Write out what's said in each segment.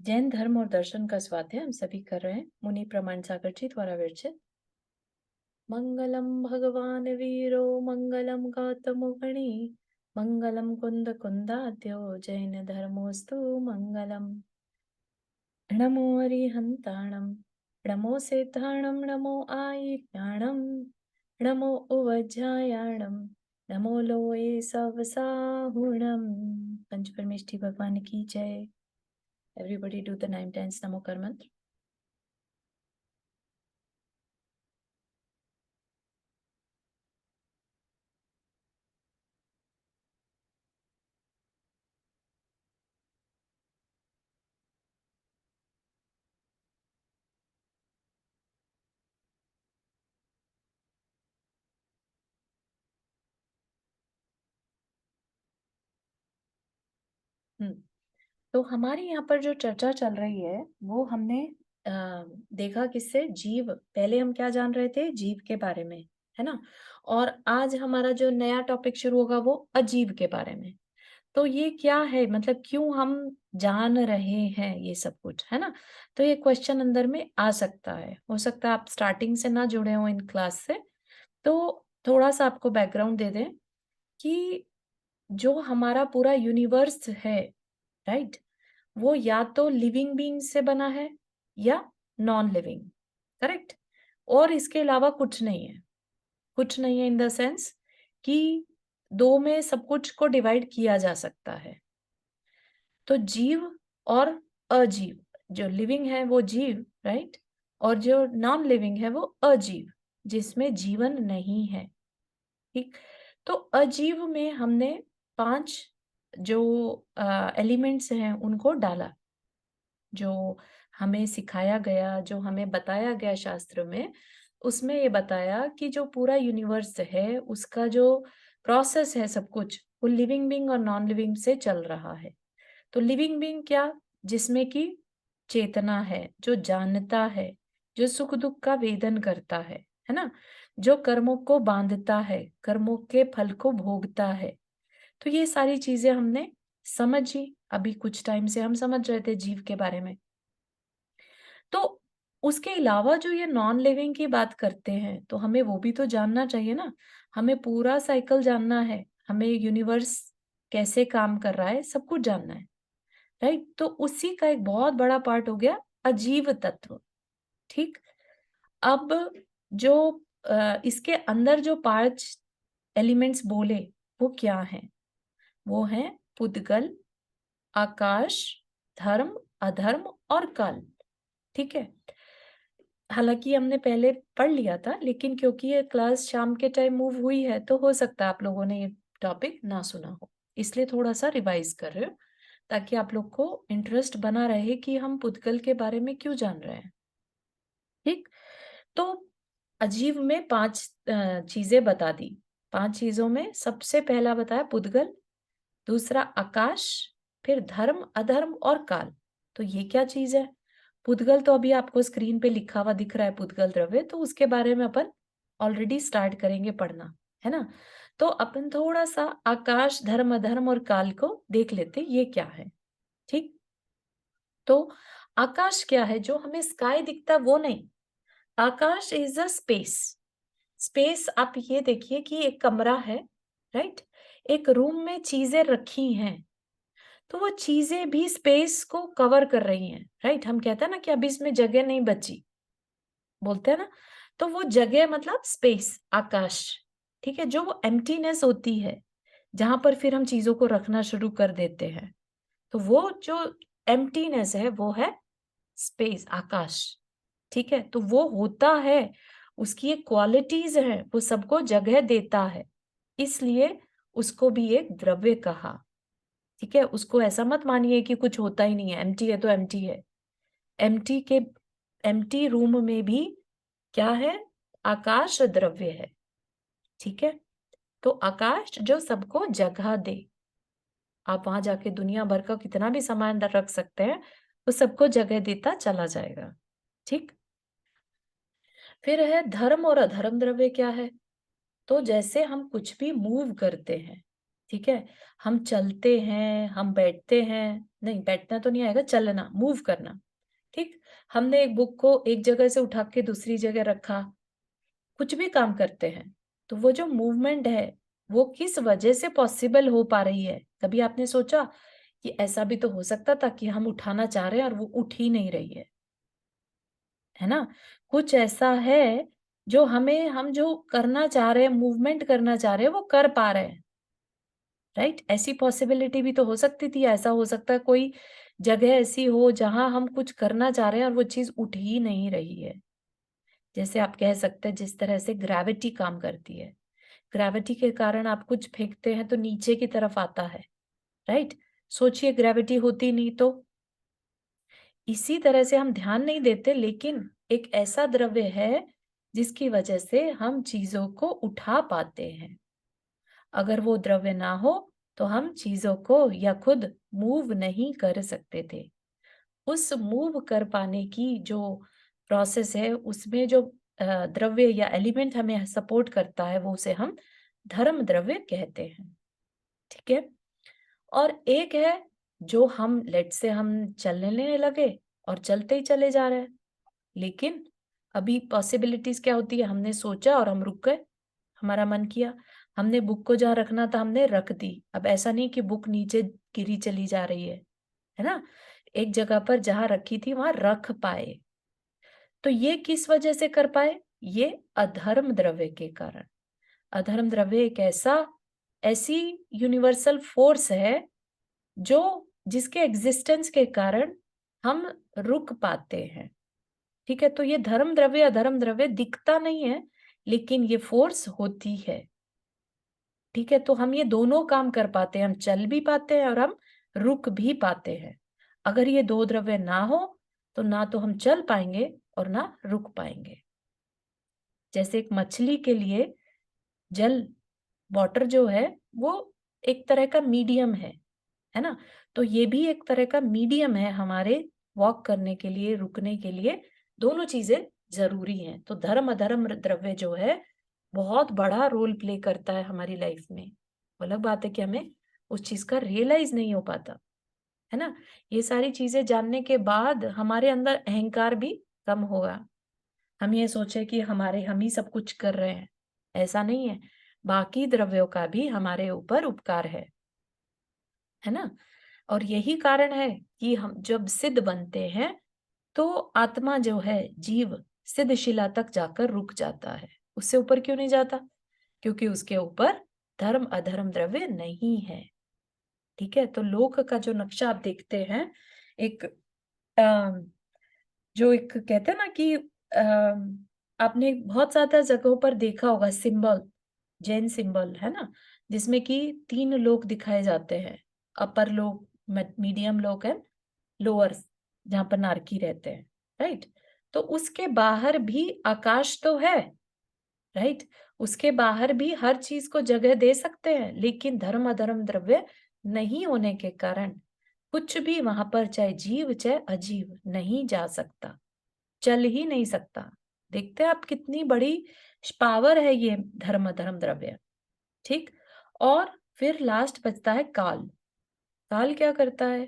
जैन धर्म और दर्शन का स्वाध्याय हम सभी कर रहे हैं। मुनि प्रमाण सागर जी द्वारा विरचित। मंगलम भगवान वीरो मंगलम गौतम गणी मंगलम कुंद कुंदाद्यो जैन धर्मोस्तु मंगलम। नमो अरिहंताणम नमो सिद्धाणम नमो आयर्याणम नमो उवज्जायाणम नमो लोये सवसाहुणम। पंच परमेष्ठी भगवान की जय। Everybody do the 9 times Namokar मंत्र। तो हमारी यहाँ पर जो चर्चा चल रही है वो हमने देखा किससे, जीव। पहले हम क्या जान रहे थे, जीव के बारे में, है ना। और आज हमारा जो नया टॉपिक शुरू होगा वो अजीव के बारे में। तो ये क्या है, मतलब क्यों हम जान रहे हैं ये सब कुछ, है ना। तो ये क्वेश्चन अंदर में आ सकता है, हो सकता है आप स्टार्टिंग से ना जुड़े हो इन क्लास से। तो थोड़ा सा आपको बैकग्राउंड दे दें कि जो हमारा पूरा यूनिवर्स है, राइट, वो या तो लिविंग बीइंग से बना है या नॉन लिविंग, करेक्ट। और इसके अलावा कुछ नहीं है। कुछ नहीं है इन द सेंस कि दो में सब कुछ को डिवाइड किया जा सकता है। तो जीव और अजीव, जो लिविंग है वो जीव, राइट, और जो नॉन लिविंग है वो अजीव, जिसमें जीवन नहीं है। ठीक। तो अजीव में हमने 5 जो एलिमेंट्स हैं उनको डाला, जो हमें सिखाया गया, जो हमें बताया गया शास्त्र में। उसमें ये बताया कि जो पूरा यूनिवर्स है उसका जो प्रोसेस है सब कुछ, वो लिविंग बीइंग और नॉन लिविंग से चल रहा है। तो लिविंग बीइंग क्या, जिसमें कि चेतना है, जो जानता है, जो सुख दुख का वेदन करता है ना, जो कर्मों को बांधता है, कर्मों के फल को भोगता है। तो ये सारी चीजें हमने समझी। अभी कुछ टाइम से हम समझ रहे थे जीव के बारे में। तो उसके अलावा जो ये नॉन लिविंग की बात करते हैं तो हमें वो भी तो जानना चाहिए ना। हमें पूरा साइकिल जानना है, हमें यूनिवर्स कैसे काम कर रहा है सब कुछ जानना है, राइट। तो उसी का एक बहुत बड़ा पार्ट हो गया अजीव तत्व। ठीक। अब जो इसके अंदर जो 5 एलिमेंट्स बोले वो क्या हैं, वो हैं पुद्गल, आकाश, धर्म, अधर्म और काल। ठीक है। हालांकि हमने पहले पढ़ लिया था, लेकिन क्योंकि ये क्लास शाम के टाइम मूव हुई है तो हो सकता है आप लोगों ने ये टॉपिक ना सुना हो, इसलिए थोड़ा सा रिवाइज कर रहे हो, ताकि आप लोग को इंटरेस्ट बना रहे कि हम पुद्गल के बारे में क्यों जान रहे हैं। ठीक। तो अजीव में 5 चीजें बता दी। 5 चीजों में सबसे पहला बताया पुद्गल, दूसरा आकाश, फिर धर्म, अधर्म और काल। तो ये क्या चीज है? पुद्गल तो अभी आपको स्क्रीन पे लिखा हुआ दिख रहा है, पुद्गल द्रव्य, तो उसके बारे में अपन ऑलरेडी स्टार्ट करेंगे पढ़ना, है ना। तो अपन थोड़ा सा आकाश, धर्म, अधर्म और काल को देख लेते ये क्या है। ठीक। तो आकाश क्या है? जो हमें स्काई दिखता वो नहीं। आकाश इज अ स्पेस। स्पेस आप ये देखिए कि एक कमरा है, राइट, एक रूम में चीजें रखी हैं, तो वो चीजें भी स्पेस को कवर कर रही हैं, राइट। हम कहते हैं ना कि अभी इसमें जगह नहीं बची, बोलते हैं ना। तो वो जगह मतलब स्पेस, आकाश। ठीक है। जो वो एम्प्टीनेस होती है जहां पर फिर हम चीजों को रखना शुरू कर देते हैं, तो वो जो एम्प्टीनेस है वो है स्पेस, आकाश। ठीक है। तो वो होता है, उसकी एक क्वालिटीज है, वो सबको जगह देता है, इसलिए उसको भी एक द्रव्य कहा। ठीक है। उसको ऐसा मत मानिए कि कुछ होता ही नहीं है, एम्प्टी है तो एम्प्टी है। एम्प्टी के एम्प्टी रूम में भी क्या है? आकाश द्रव्य है। ठीक है। तो आकाश जो सबको जगह दे, आप वहां जाके दुनिया भर का कितना भी सामान रख सकते हैं, वो सबको जगह देता चला जाएगा। ठीक। फिर है धर्म और अधर्म द्रव्य क्या है? तो जैसे हम कुछ भी मूव करते हैं, ठीक है? हम चलते हैं, हम बैठते हैं, नहीं बैठना तो नहीं आएगा, चलना, मूव करना, ठीक? हमने एक बुक को एक जगह से उठा के दूसरी जगह रखा, कुछ भी काम करते हैं, तो वो जो मूवमेंट है, वो किस वजह से पॉसिबल हो पा रही है? कभी आपने सोचा कि ऐसा भी तो हो सकता था कि हम उठाना चाह रहे हैं और वो उठ ही नहीं रही है ना? कुछ ऐसा है जो हम जो करना चाह रहे हैं, मूवमेंट करना चाह रहे हैं, वो कर पा रहे हैं, राइट? ऐसी पॉसिबिलिटी भी तो हो सकती थी, ऐसा हो सकता है कोई जगह ऐसी हो जहाँ हम कुछ करना चाह रहे हैं और वो चीज़ उठ ही नहीं रही है। जैसे आप कह सकते हैं जिस तरह से ग्रेविटी काम करती है। ग्रेविटी के कारण आप कुछ फेंकते हैं तो नीचे की तरफ आता है, राइट? सोचिए ग्रेविटी होती नहीं तो? इसी तरह से हम ध्यान नहीं देते लेकिन एक ऐसा द्रव्य है जिसकी वजह से हम चीज़ों को उठा पाते हैं। अगर वो द्रव्य ना हो तो हम चीज़ों को या खुद मूव नहीं कर सकते थे। उस मूव कर पाने की जो प्रोसेस है उसमें जो द्रव्य या एलिमेंट हमें सपोर्ट करता है वो उसे हम धर्म द्रव्य कहते हैं, ठीक है? और एक है जो हम लेट से हम चलने लगे और चलते ही चले जा रहे हैं, लेकिन अभी पॉसिबिलिटीज क्या होती है, हमने सोचा और हम रुक गए, हमारा मन किया, हमने बुक को जहाँ रखना था हमने रख दी। अब ऐसा नहीं कि बुक नीचे गिरी चली जा रही है ना? एक जगह पर जहाँ रखी थी वहां रख पाए। तो ये किस वजह से कर पाए? ये अधर्म द्रव्य के कारण। अधर्म द्रव्य एक ऐसी यूनिवर्सल फोर्स है जो जिसके एग्जिस्टेंस के कारण हम रुक पाते हैं, ठीक है? तो ये धर्म द्रव्य अधर्म द्रव्य दिखता नहीं है लेकिन ये फोर्स होती है, ठीक है? तो हम ये दोनों काम कर पाते हैं, हम चल भी पाते हैं और हम रुक भी पाते हैं। अगर ये दो द्रव्य ना हो तो ना तो हम चल पाएंगे और ना रुक पाएंगे। जैसे एक मछली के लिए जल, वाटर जो है वो एक तरह का मीडियम है ना? तो ये भी एक तरह का मीडियम है हमारे वॉक करने के लिए, रुकने के लिए, दोनों चीजें जरूरी हैं। तो धर्म अधर्म द्रव्य जो है बहुत बड़ा रोल प्ले करता है हमारी लाइफ में। अलग बात है कि हमें उस चीज का रियलाइज नहीं हो पाता, है ना? ये सारी चीजें जानने के बाद हमारे अंदर अहंकार भी कम होगा। हम ये सोचे कि हम ही सब कुछ कर रहे हैं, ऐसा नहीं है। बाकी द्रव्यों का भी हमारे ऊपर उपकार है ना? और यही कारण है कि हम जब सिद्ध बनते हैं तो आत्मा जो है, जीव सिद्ध शिला तक जाकर रुक जाता है। उससे ऊपर क्यों नहीं जाता? क्योंकि उसके ऊपर धर्म अधर्म द्रव्य नहीं है, ठीक है? तो लोक का जो नक्शा आप देखते हैं, एक जो एक कहते हैं ना कि आपने बहुत ज्यादा जगहों पर देखा होगा सिंबल, जैन सिंबल है ना, जिसमें कि 3 लोक दिखाए जाते हैं, अपर लोक, मीडियम लोक एंड लोअर, जहां पर नारकी रहते हैं, राइट? तो उसके बाहर भी आकाश तो है, राइट? उसके बाहर भी हर चीज को जगह दे सकते हैं लेकिन धर्म अधर्म द्रव्य नहीं होने के कारण कुछ भी वहां पर, चाहे जीव चाहे अजीव, नहीं जा सकता, चल ही नहीं सकता। देखते हैं आप कितनी बड़ी पावर है ये धर्म अधर्म द्रव्य, ठीक? और फिर लास्ट बचता है काल। काल क्या करता है?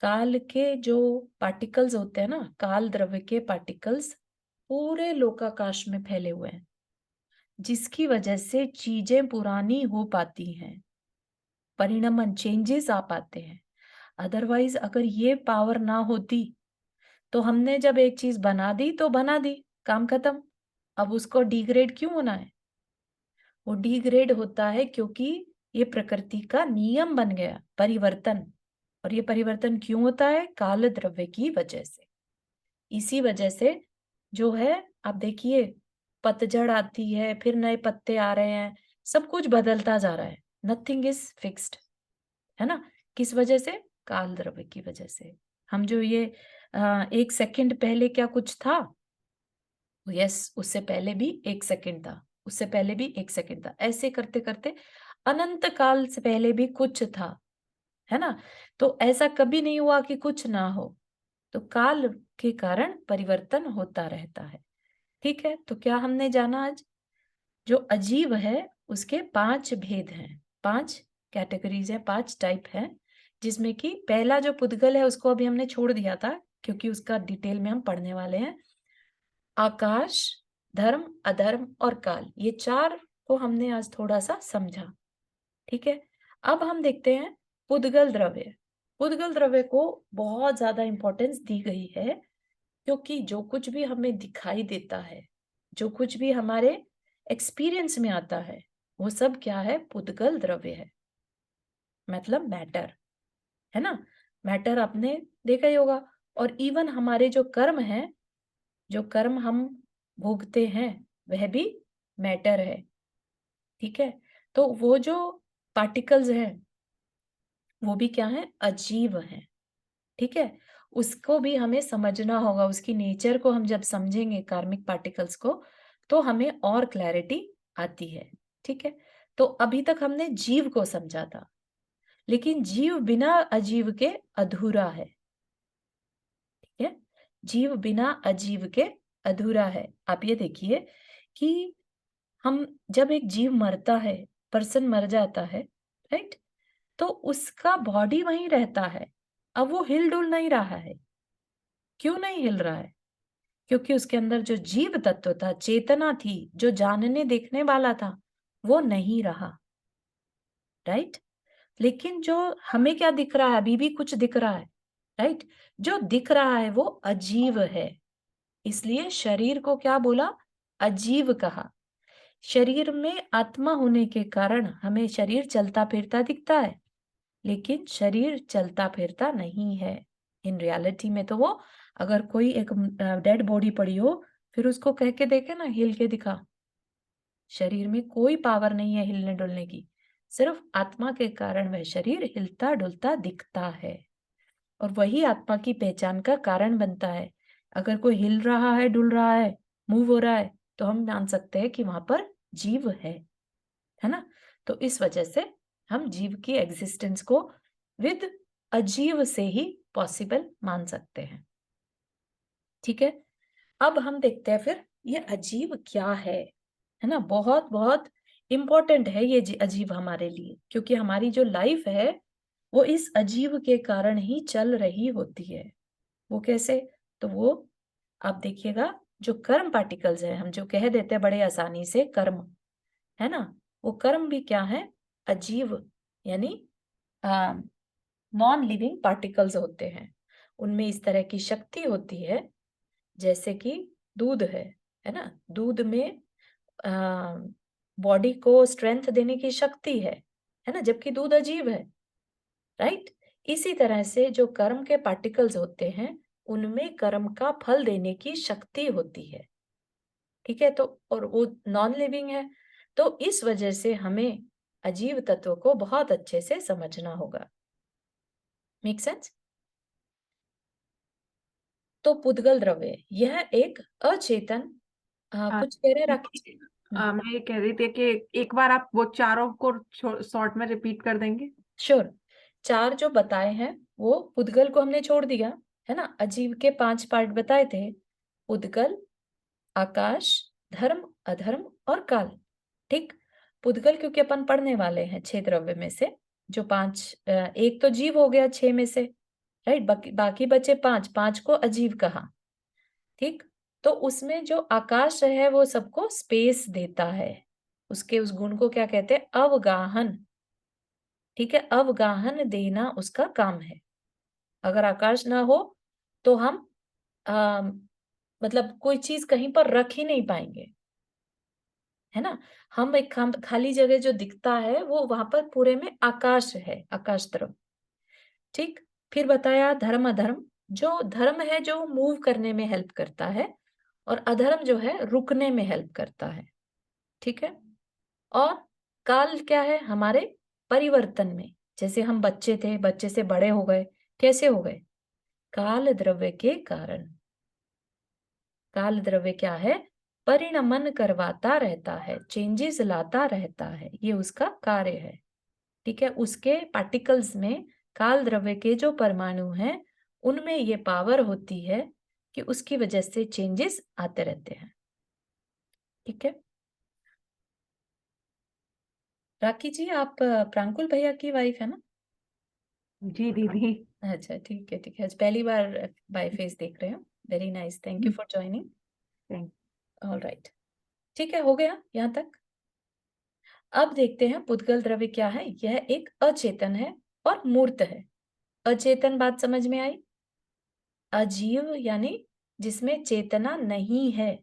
काल के जो पार्टिकल्स होते हैं ना, काल द्रव्य के पार्टिकल्स पूरे लोकाकाश में फैले हुए हैं, जिसकी वजह से चीजें पुरानी हो पाती हैं, परिणमन चेंजेस आ पाते हैं। अदरवाइज अगर ये पावर ना होती तो हमने जब एक चीज बना दी तो बना दी, काम खत्म। अब उसको डिग्रेड क्यों होना है? वो डिग्रेड होता है क्योंकि ये प्रकृति का नियम बन गया, परिवर्तन। और ये परिवर्तन क्यों होता है? काल द्रव्य की वजह से। इसी वजह से जो है, आप देखिए, पतझड़ आती है, फिर नए पत्ते आ रहे हैं, सब कुछ बदलता जा रहा है, नथिंग इज फिक्स्ड, है ना? किस वजह से? काल द्रव्य की वजह से। हम जो ये 1 सेकंड पहले क्या कुछ था, यस, उससे पहले भी 1 सेकंड था, उससे पहले भी 1 सेकंड था, ऐसे करते करते अनंत काल से पहले भी कुछ था, है ना? तो ऐसा कभी नहीं हुआ कि कुछ ना हो। तो काल के कारण परिवर्तन होता रहता है, ठीक है? तो क्या हमने जाना आज? जो अजीव है उसके 5 भेद हैं, 5 कैटेगरीज हैं, 5 टाइप हैं, जिसमें कि पहला जो पुद्गल है उसको अभी हमने छोड़ दिया था क्योंकि उसका डिटेल में हम पढ़ने वाले हैं। आकाश, धर्म, अधर्म और काल, ये 4 को हमने आज थोड़ा सा समझा। ठीक है, अब हम देखते हैं पुद्गल द्रव्य। पुद्गल द्रव्य को बहुत ज्यादा इंपॉर्टेंस दी गई है क्योंकि जो कुछ भी हमें दिखाई देता है, जो कुछ भी हमारे एक्सपीरियंस में आता है, वो सब क्या है? पुद्गल द्रव्य है, मतलब मैटर, है ना। मैटर आपने देखा ही होगा। और इवन हमारे जो कर्म है, जो कर्म हम भोगते हैं, वह भी मैटर है। ठीक है, तो वो जो पार्टिकल्स हैं वो भी क्या है? अजीव हैं। ठीक है, उसको भी हमें समझना होगा। उसकी नेचर को हम जब समझेंगे कार्मिक पार्टिकल्स को, तो हमें और क्लैरिटी आती है। ठीक है, तो अभी तक हमने जीव को समझा था, लेकिन जीव बिना अजीव के अधूरा है। ठीक है, जीव बिना अजीव के अधूरा है। आप ये देखिए कि हम जब एक जीव मरता है, पर्सन मर जाता है, राइट, तो उसका बॉडी वहीं रहता है। अब वो हिल डुल नहीं रहा है। क्यों नहीं हिल रहा है? क्योंकि उसके अंदर जो जीव तत्व था, चेतना थी, जो जानने देखने वाला था, वो नहीं रहा। राइट, लेकिन जो हमें क्या दिख रहा है? अभी भी कुछ दिख रहा है, राइट। जो दिख रहा है वो अजीव है, इसलिए शरीर को क्या बोला? अजीव कहा। शरीर में आत्मा होने के कारण हमें शरीर चलता फिरता दिखता है, लेकिन शरीर चलता फिरता नहीं है। इन रियलिटी में तो वो, अगर कोई एक डेड बॉडी पड़ी हो, फिर उसको कह के देखे ना, हिल के दिखा, शरीर में कोई पावर नहीं है हिलने डुलने की। सिर्फ आत्मा के कारण वह शरीर हिलता डुलता दिखता है, और वही आत्मा की पहचान का कारण बनता है। अगर कोई हिल रहा है, डुल रहा है, मूव हो रहा है, तो हम मान सकते हैं कि वहां पर जीव है ना। तो इस वजह से हम जीव की एग्जिस्टेंस को विद अजीव से ही पॉसिबल मान सकते हैं। ठीक है, अब हम देखते हैं फिर ये अजीव क्या है ना। बहुत बहुत इंपॉर्टेंट है ये अजीव हमारे लिए, क्योंकि हमारी जो लाइफ है वो इस अजीव के कारण ही चल रही होती है। वो कैसे? तो वो आप देखिएगा, जो कर्म पार्टिकल्स है, हम जो कह देते हैं बड़े आसानी से कर्म, है ना, वो कर्म भी क्या है? अजीव, यानी नॉन लिविंग पार्टिकल्स होते हैं। उनमें इस तरह की शक्ति होती है, जैसे कि दूध है ना। दूध में बॉडी को स्ट्रेंथ देने की शक्ति है ना, जबकि दूध अजीब है, राइट। इसी तरह से जो कर्म के पार्टिकल्स होते हैं, उनमें कर्म का फल देने की शक्ति होती है। ठीक है, तो और वो नॉन लिविंग है, तो इस वजह से हमें अजीव तत्व को बहुत अच्छे से समझना होगा। Make sense? तो पुद्गल द्रव्य यह एक अचेतन, कुछ कह रहे राकेश? मैं ये कह रही थी कि एक बार आप वो चारों को शॉर्ट में रिपीट कर देंगे। श्योर। 4 जो बताए हैं वो पुद्गल को हमने छोड़ दिया, है ना। अजीव के 5 पार्ट बताए थे, पुद्गल, आकाश, धर्म, अधर्म और काल। ठीक, पुद्गल क्योंकि अपन पढ़ने वाले हैं 6 द्रव्य में से, जो 5, एक तो जीव हो गया 6 में से, राइट। बाकी बचे 5, 5 को अजीव कहा। ठीक, तो उसमें जो आकाश है वो सबको स्पेस देता है। उसके उस गुण को क्या कहते हैं? अवगाहन। ठीक है, अवगाहन देना उसका काम है। अगर आकाश ना हो तो हम आ, मतलब कोई चीज कहीं पर रख ही नहीं पाएंगे, है ना। हम एक खाली जगह जो दिखता है वो वहां पर पूरे में आकाश है, आकाश तरफ। ठीक, फिर बताया धर्म अधर्म। जो धर्म है जो मूव करने में हेल्प करता है, और अधर्म जो है रुकने में हेल्प करता है। ठीक है, और काल क्या है? हमारे परिवर्तन में, जैसे हम बच्चे थे, बच्चे से बड़े हो गए, कैसे हो गए? काल द्रव्य के कारण। काल द्रव्य क्या है? परिणमन करवाता रहता है, चेंजेस लाता रहता है, ये उसका कार्य है। ठीक है, उसके पार्टिकल्स में, काल द्रव्य के जो परमाणु हैं, उनमें ये पावर होती है कि उसकी वजह से चेंजेस आते रहते हैं। ठीक है, राखी जी, आप प्रांकुल भैया की वाइफ है ना? जी दीदी। अच्छा, ठीक है, ठीक है। आज पहली बार बाय फेस देख रहे हो। Very nice, thank you for joining. Thank. Alright, ठीक है, हो गया यहाँ तक। अब देखते हैं पुद्गल द्रव्य क्या है। यह एक अचेतन है और मूर्त है। अचेतन बात समझ में आई? अजीव यानी जिसमें चेतना नहीं है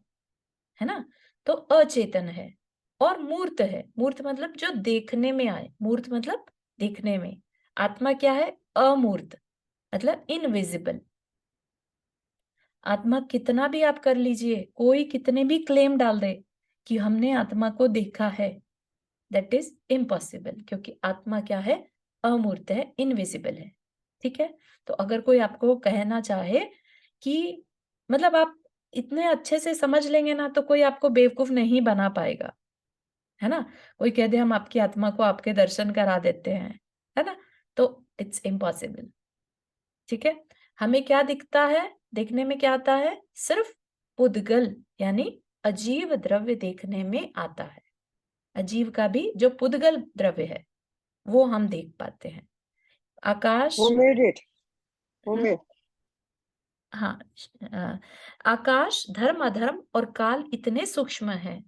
ना? तो अचेतन है और मूर्त है। मूर्त मतलब जो देखने में आए, मूर्त मतलब दिखने में। आत्मा क्या है? अमूर्त, मतलब इनविजिबल। आत्मा कितना भी आप कर लीजिए, कोई कितने भी क्लेम डाल दे कि हमने आत्मा को देखा है, दैट इज इम्पॉसिबल, क्योंकि आत्मा क्या है? अमूर्त है, इनविजिबल है। ठीक है? तो अगर कोई आपको कहना चाहे कि मतलब आप इतने अच्छे से समझ लेंगे ना, तो कोई आपको बेवकूफ नहीं बना पाएगा, है ना? कोई कह दे हम आपकी आत्मा को आपके दर्शन करा देते हैं, है ना? तो इट्स इम्पॉसिबल। ठीक है? हमें क्या दिखता है? देखने में क्या आता है? सिर्फ पुद्गल यानी अजीव द्रव्य देखने में आता है। अजीव का भी जो पुद्गल द्रव्य है, वो हम देख पाते हैं। आकाश। Who made it? Who hmm, made? हाँ, अ, आकाश, धर्म, अधर्म और काल इतने सूक्ष्म हैं,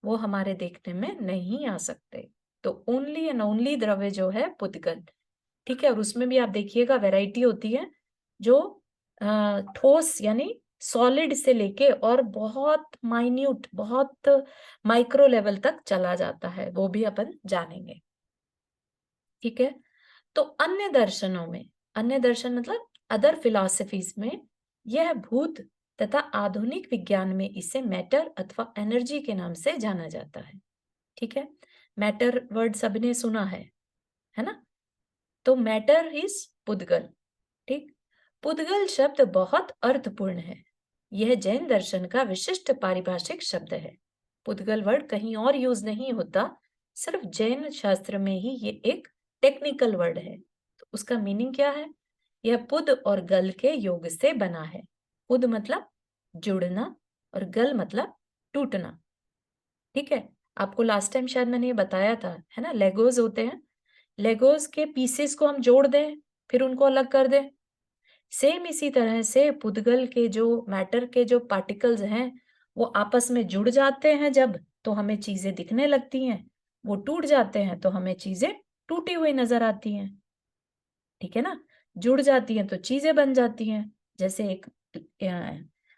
वो हमारे देखने में नहीं आ सकते। तो ओनली एंड ओनली द्रव्य जो है पुद्गल। ठीक है? और उसमें भी आप देखिएगा वैरायटी होती है, जो ठोस यानी सॉलिड से लेके और बहुत माइन्यूट, बहुत माइक्रो लेवल तक चला जाता है, वो भी अपन जानेंगे। ठीक है? तो अन्य दर्शनों में, अन्य दर्शन मतलब अदर फिलॉसफीज में, यह भूत तथा आधुनिक विज्ञान में इसे मैटर अथवा एनर्जी के नाम से जाना जाता है। ठीक है? मैटर वर्ड सबने सुना है ना? तो मैटर इज पुद्गल। ठीक? पुद्गल शब्द बहुत अर्थपूर्ण है। यह जैन दर्शन का विशिष्ट पारिभाषिक शब्द है। पुद्गल वर्ड कहीं और यूज नहीं होता, सिर्फ जैन शास्त्र में ही ये एक टेक्निकल वर्ड है। तो उसका मीनिंग क्या है? यह पुद और गल के योग से बना है। पुद मतलब जुड़ना और गल मतलब टूटना। ठीक है? आपको लास्ट टाइम शायद मैंने ये बताया था, है ना? लेगोज होते हैं, लेगोज के पीसेस को हम जोड़ दें, फिर उनको अलग कर दें। सेम इसी तरह से पुद्गल के जो मैटर के जो पार्टिकल्स हैं, वो आपस में जुड़ जाते हैं जब, तो हमें चीजें दिखने लगती हैं। वो टूट जाते हैं तो हमें चीजें टूटी हुई नजर आती हैं। ठीक है ना? जुड़ जाती हैं तो चीजें बन जाती हैं। जैसे एक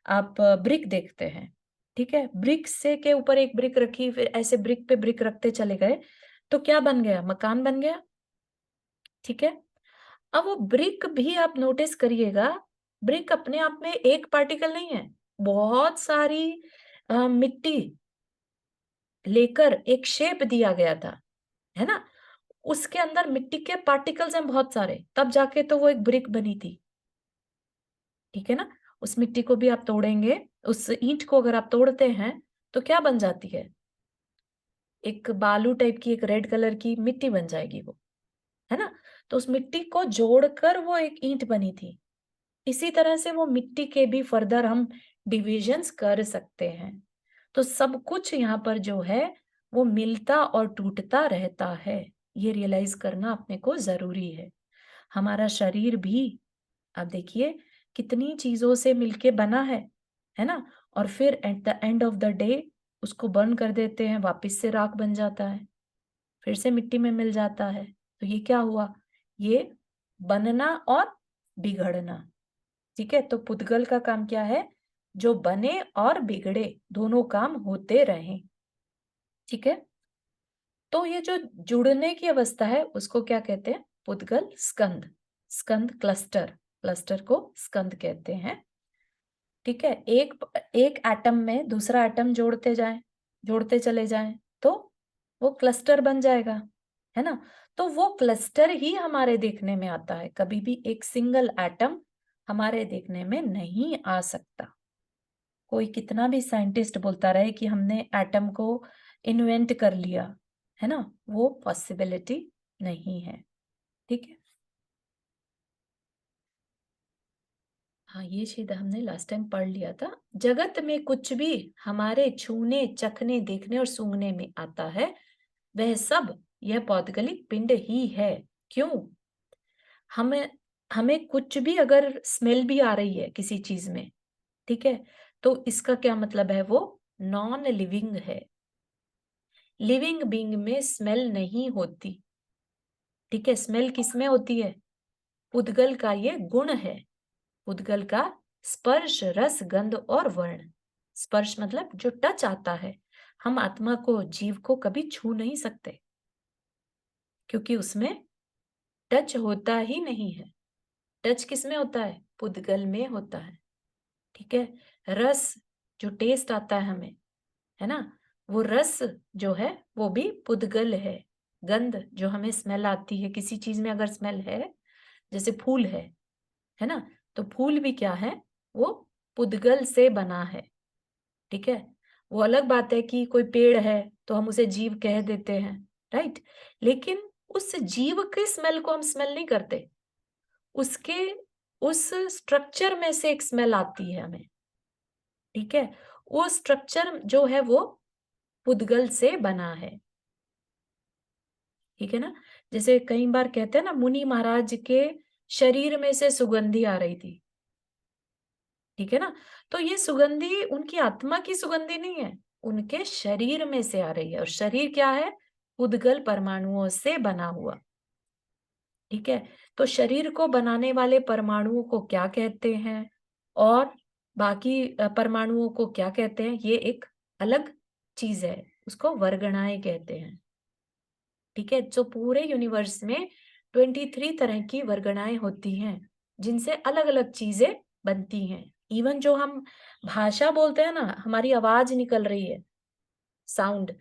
आप ब्रिक देखते हैं। ठीक है? ब्रिक से के ऊपर एक ब्रिक रखी, फिर ऐसे ब्रिक पे ब्रिक रखते चले गए, तो क्या बन गया? मकान बन गया। ठीक है? अब वो ब्रिक भी आप नोटिस करिएगा, ब्रिक अपने आप में एक पार्टिकल नहीं है, बहुत सारी मिट्टी लेकर एक शेप दिया गया था, है ना? उसके अंदर मिट्टी के पार्टिकल्स हैं बहुत सारे, तब जाके तो वो एक ब्रिक बनी थी। ठीक है ना? उस मिट्टी को भी आप तोड़ेंगे, उस ईंट को अगर आप तोड़ते हैं, तो क्या बन जाती है? एक बालू टाइप की, एक रेड कलर की मिट्टी बन जाएगी वो, है ना? तो उस मिट्टी को जोड़कर वो एक ईंट बनी थी। इसी तरह से वो मिट्टी के भी फर्दर हम डिविजन्स कर सकते हैं। तो सब कुछ यहाँ पर जो है वो मिलता और टूटता रहता है। ये रियलाइज करना अपने को जरूरी है। हमारा शरीर भी आप देखिए कितनी चीजों से मिलके बना है ना? और फिर at the end of the day उसको बर्न कर देते हैं, वापस से राख बन जाता है, फिर से मिट्टी में मिल जाता है। तो ये क्या हुआ? ये बनना और बिगड़ना। ठीक है? तो पुद्गल का काम क्या है? जो बने और बिगड़े दोनों काम होते रहें। ठीक है? तो ये जो जुड़ने की अवस्था है उसको क्या कहते हैं? पुद्गल स्कंद। स्कंद क्लस्टर, क्लस्टर को स्कंद कहते हैं। ठीक है? एक एक एटम में दूसरा एटम जोड़ते जाएं, जोड़ते चले जाएं, तो वो क्लस्टर बन जाएगा, है ना? तो वो क्लस्टर ही हमारे देखने में आता है। कभी भी एक सिंगल एटम हमारे देखने में नहीं आ सकता। कोई कितना भी साइंटिस्ट बोलता रहे कि हमने एटम को इन्वेंट कर लिया, है ना? वो पॉसिबिलिटी नहीं है। ठीक है? हाँ, ये चीज हमने लास्ट टाइम पढ़ लिया था। जगत में कुछ भी हमारे छूने, चखने, देखने और सूंघने में आता है, वह सब यह पौद्गलिक पिंड ही है। क्यों? हमें हमें कुछ भी अगर स्मेल भी आ रही है किसी चीज में, ठीक है, तो इसका क्या मतलब है? वो नॉन लिविंग है। लिविंग बीइंग में स्मेल नहीं होती, ठीक है। स्मेल किस में होती है? पुद्गल का ये गुण है। पुद्गल का स्पर्श, रस, गंध और वर्ण। स्पर्श मतलब जो टच आता है। हम आत्मा को, जीव को कभी छू नहीं सकते, क्योंकि उसमें टच होता ही नहीं है। टच किस में होता है? पुद्गल में होता है, ठीक है। रस, जो टेस्ट आता है हमें, है ना, वो रस जो है वो भी पुद्गल है। गंध, जो हमें स्मेल आती है किसी चीज में, अगर स्मेल है, जैसे फूल है ना, तो फूल भी क्या है? वो पुद्गल से बना है, ठीक है। वो अलग बात है कि कोई पेड़ है तो हम उसे जीव कह देते हैं, राइट। लेकिन उस जीव के स्मेल को हम स्मेल नहीं करते, उसके उस स्ट्रक्चर में से एक स्मेल आती है हमें, ठीक है। वो स्ट्रक्चर जो है वो पुद्गल से बना है, ठीक है ना। जैसे कई बार कहते हैं ना, मुनि महाराज के शरीर में से सुगंधी आ रही थी, ठीक है ना। तो ये सुगंधी उनकी आत्मा की सुगंधी नहीं है, उनके शरीर में से आ रही है। और शरीर क्या है? पुद्गल परमाणुओं से बना हुआ, ठीक है। तो शरीर को बनाने वाले परमाणुओं को क्या कहते हैं, और बाकी परमाणुओं को क्या कहते हैं, ये एक अलग चीज है। उसको वर्गणाएं कहते हैं, ठीक है। जो पूरे यूनिवर्स में 23 तरह की वर्गणाएं होती हैं, जिनसे अलग अलग चीजें बनती हैं। इवन जो हम भाषा बोलते हैं ना, हमारी आवाज निकल रही है, साउंड,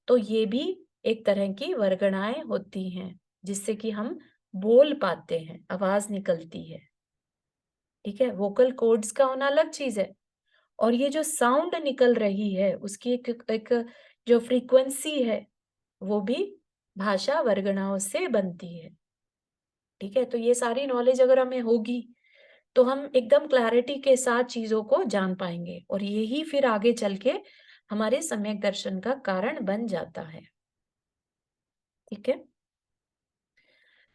तो ये भी एक तरह की वर्गणाएं होती हैं, जिससे कि हम बोल पाते हैं, आवाज निकलती है, ठीक है। वोकल कॉर्ड्स का होना अलग चीज है, और ये जो साउंड निकल रही है उसकी एक जो फ्रीक्वेंसी है, वो भी भाषा वर्गणाओं से बनती है, ठीक है। तो ये सारी नॉलेज अगर हमें होगी तो हम एकदम क्लैरिटी के साथ चीजों को जान पाएंगे, और यही फिर आगे चल के हमारे सम्यक दर्शन का कारण बन जाता है, ठीक है।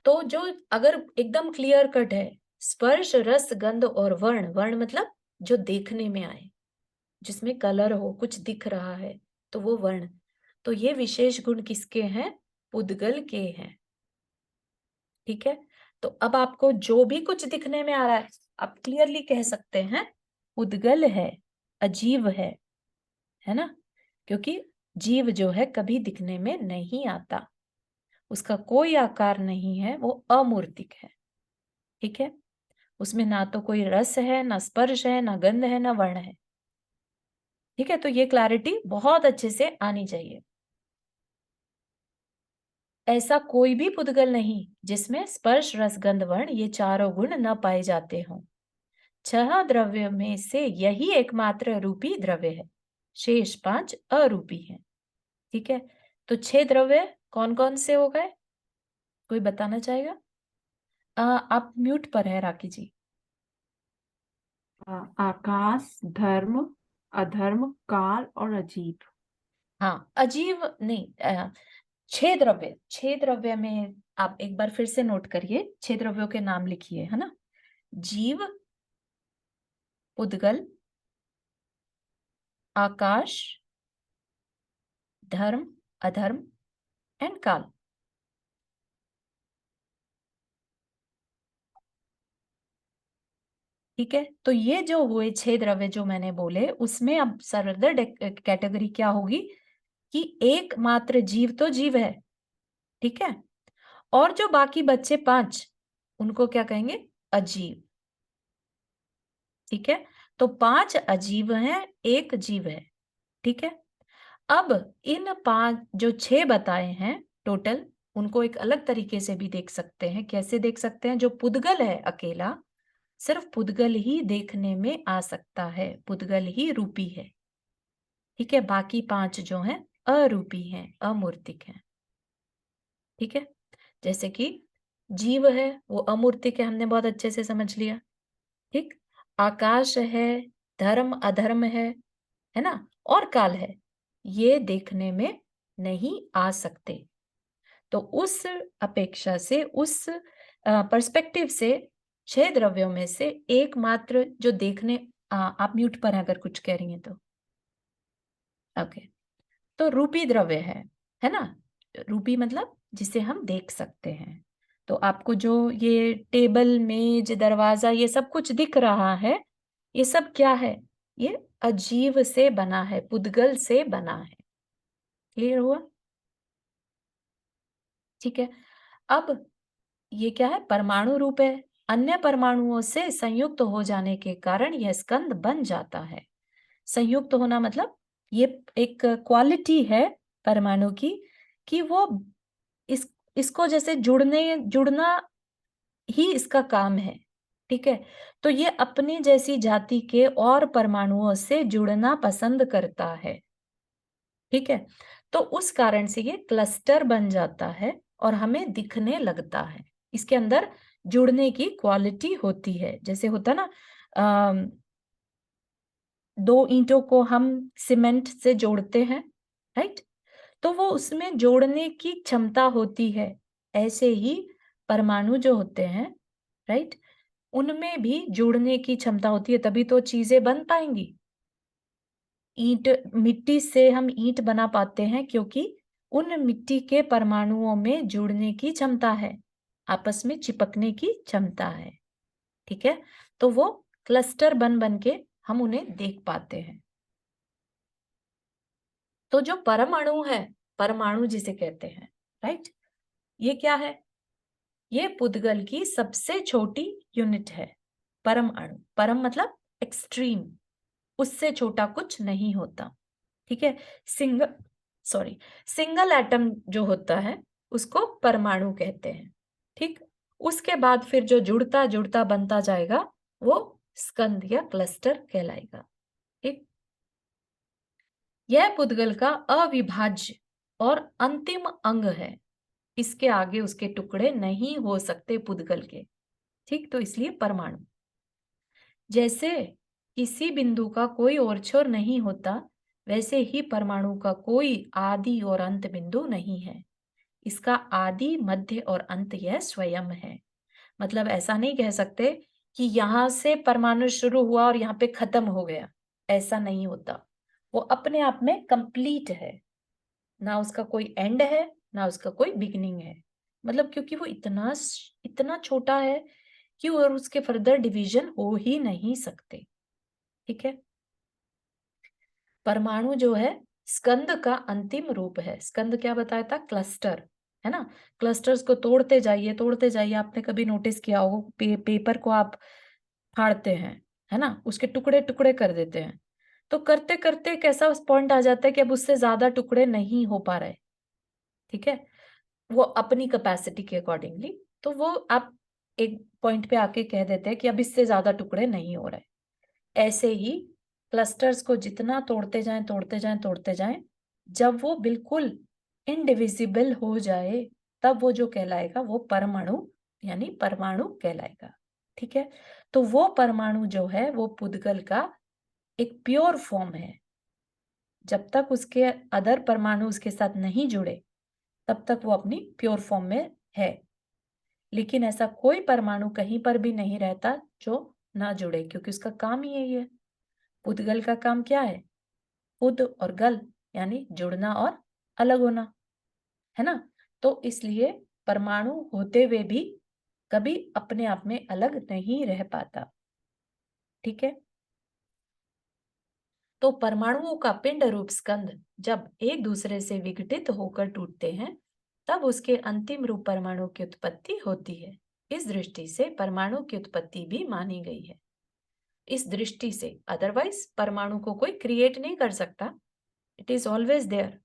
तो जो अगर एकदम क्लियर कट है, स्पर्श, रस, गंध और वर्ण, वर्ण मतलब जो देखने में आए, जिसमें कलर हो, कुछ दिख रहा है, तो वो वर्ण। तो ये विशेष गुण किसके हैं? पुद्गल के हैं, ठीक है। तो अब आपको जो भी कुछ दिखने में आ रहा है, आप क्लियरली कह सकते हैं पुद्गल है, अजीव है ना। क्योंकि जीव जो है कभी दिखने में नहीं आता, उसका कोई आकार नहीं है, वो अमूर्तिक है, ठीक है। उसमें ना तो कोई रस है, ना स्पर्श है, ना गंध है, ना वर्ण है, ठीक है। तो ये क्लैरिटी बहुत अच्छे से आनी चाहिए। ऐसा कोई भी पुद्गल नहीं जिसमें स्पर्श, रस, गंध, वर्ण ये चारों गुण न पाए जाते हों। 6 द्रव्य में से यही एकमात्र रूपी द्रव्य है, शेष 5 अरूपी हैं, ठीक है। तो 6 द्रव्य कौन कौन से हो गए? कोई बताना चाहेगा? आप म्यूट पर है राखी जी। आकाश, धर्म, अधर्म, काल और अजीब। हाँ, अजीब नहीं, 6 द्रव्य में आप एक बार फिर से नोट करिए, 6 द्रव्यों के नाम लिखिए, है ना। जीव, पुद्गल, आकाश, धर्म, अधर्म एंड काल। ठीक है, तो ये जो हुए 6 द्रव्य जो मैंने बोले, उसमें अब फर्दर कैटेगरी क्या होगी कि एकमात्र जीव तो जीव है, ठीक है। और जो बाकी बच्चे 5, उनको क्या कहेंगे? अजीव, ठीक है। तो 5 अजीव हैं, एक जीव है, ठीक है। अब इन 5 जो 6 बताए हैं टोटल, उनको एक अलग तरीके से भी देख सकते हैं। कैसे देख सकते हैं? जो पुद्गल है अकेला, सिर्फ पुद्गल ही देखने में आ सकता है, पुद्गल ही रूपी है, ठीक है। बाकी 5 जो हैं अरूपी हैं, अमूर्तिक हैं, ठीक है। जैसे कि जीव है वो अमूर्तिक है, हमने बहुत अच्छे से समझ लिया, ठीक। आकाश है, धर्म अधर्म है ना, और काल है, ये देखने में नहीं आ सकते। तो उस अपेक्षा से, उस पर्सपेक्टिव से 6 द्रव्यों में से एकमात्र जो देखने, आप म्यूट पर हैं अगर कुछ कह रही हैं तो। ओके, तो रूपी द्रव्य है ना। रूपी मतलब जिसे हम देख सकते हैं। तो आपको जो ये टेबल, मेज, दरवाजा, ये सब कुछ दिख रहा है, ये सब क्या है? ये अजीव से बना है, पुद्गल से बना है। क्लियर हुआ? ठीक है। अब ये क्या है? परमाणु रूप है। अन्य परमाणुओं से संयुक्त हो जाने के कारण यह स्कंद बन जाता है। संयुक्त होना मतलब ये एक क्वालिटी है परमाणु की, कि वो इसको जैसे जुड़ना ही इसका काम है। ठीक है। तो ये अपनी जैसी जाति के और परमाणुओं से जुड़ना पसंद करता है। ठीक है। तो उस कारण से ये क्लस्टर बन जाता है और हमें दिखने लगता है। इसके अंदर जुड़ने की क्वालिटी होती है। जैसे होता ना, दो ईंटों को हम सीमेंट से जोड़ते हैं, राइट? तो वो उसमें जोड़ने की क्षमता होती है। ऐसे ही परमाणु जो होते हैं, राइट, उनमें भी जुड़ने की क्षमता होती है, तभी तो चीजें बन पाएंगी। ईंट, मिट्टी से हम ईंट बना पाते हैं क्योंकि उन मिट्टी के परमाणुओं में जुड़ने की क्षमता है, आपस में चिपकने की क्षमता है। ठीक है। तो वो क्लस्टर बन बन के हम उन्हें देख पाते हैं। तो जो परमाणु है, परमाणु जिसे कहते हैं, राइट, ये क्या है? ये पुद्गल की सबसे छोटी यूनिट है। परमाणु, परम मतलब एक्सट्रीम, उससे छोटा कुछ नहीं होता। ठीक है। सिंगल एटम जो होता है उसको परमाणु कहते हैं। ठीक। उसके बाद फिर जो जुड़ता जुड़ता बनता जाएगा वो स्कंद या क्लस्टर कहलाएगा। ठीक। यह पुद्गल का अविभाज्य और अंतिम अंग है। इसके आगे उसके टुकड़े नहीं हो सकते पुद्गल के। ठीक। तो इसलिए परमाणु, जैसे किसी बिंदु का कोई ओर छोर नहीं होता, वैसे ही परमाणु का कोई आदि और अंत बिंदु नहीं है। इसका आदि, मध्य और अंत यह स्वयं है। मतलब ऐसा नहीं कह सकते कि यहां से परमाणु शुरू हुआ और यहाँ पे खत्म हो गया, ऐसा नहीं होता। वो अपने आप में कंप्लीट है, ना उसका कोई एंड है ना उसका कोई बिगिनिंग है। मतलब क्योंकि वो इतना इतना छोटा है कि और उसके फर्दर डिवीजन हो ही नहीं सकते। ठीक है। परमाणु जो है स्कंद का अंतिम रूप है। स्कंद क्या बताया था? क्लस्टर, है ना। क्लस्टर्स को तोड़ते जाइए तोड़ते जाइए। आपने कभी नोटिस किया हो, पेपर को आप फाड़ते हैं, है ना, उसके टुकड़े टुकड़े कर देते हैं, तो करते करते कैसा उस पॉइंट आ जाता है कि अब उससे ज्यादा टुकड़े नहीं हो पा रहे। ठीक है। वो अपनी कैपेसिटी के अकॉर्डिंगली, तो वो आप एक पॉइंट पे आके कह देते हैं कि अब इससे ज्यादा टुकड़े नहीं हो रहे। ऐसे ही क्लस्टर्स को जितना तोड़ते जाएं तोड़ते जाएं तोड़ते जाएं, जब वो बिल्कुल इनडिविजिबल हो जाए तब वो जो कहलाएगा वो परमाणु यानी परमाणु कहलाएगा। ठीक है। तो वो परमाणु जो है वो पुद्गल का एक प्योर फॉर्म है। जब तक उसके अदर परमाणु उसके साथ नहीं जुड़े तब तक वो अपनी प्योर फॉर्म में है। लेकिन ऐसा कोई परमाणु कहीं पर भी नहीं रहता जो ना जुड़े, क्योंकि उसका काम ही यही है। पुद्गल का काम क्या है? पुद और गल यानी जुड़ना और अलग होना, है ना। तो इसलिए परमाणु होते हुए भी कभी अपने आप में अलग नहीं रह पाता। ठीक है। तो परमाणुओं का पिंड रूप स्कंद जब एक दूसरे से विघटित होकर टूटते हैं तब उसके अंतिम रूप परमाणु की उत्पत्ति होती है। इस दृष्टि से परमाणु की उत्पत्ति भी मानी गई है। इस दृष्टि से, अदरवाइज परमाणु को कोई क्रिएट नहीं कर सकता, it is always there.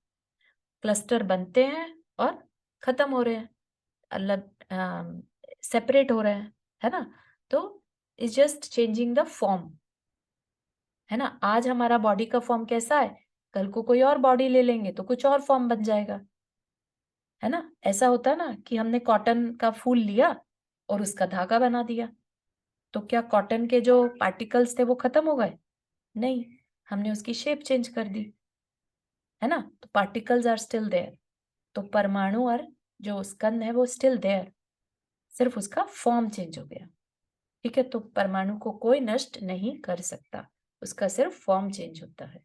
Cluster बनते हैं और खत्म हो रहे हैं, अलग सेपरेट हो रहे हैं, है ना। तो it's just changing the form, है ना। आज हमारा बॉडी का फॉर्म कैसा है, कल को कोई और बॉडी ले लेंगे तो कुछ और फॉर्म बन जाएगा, है ना। ऐसा होता है ना कि हमने कॉटन का फूल लिया और उसका धागा बना दिया, तो क्या कॉटन के जो पार्टिकल्स थे वो खत्म हो गए? नहीं, हमने उसकी शेप चेंज कर दी, है ना। तो पार्टिकल्स आर स्टिल देयर। तो परमाणु और जो स्कंद है वो स्टिल देयर, सिर्फ उसका फॉर्म चेंज हो गया। ठीक है, तो परमाणु को कोई नष्ट नहीं कर सकता, उसका सिर्फ फॉर्म चेंज होता है।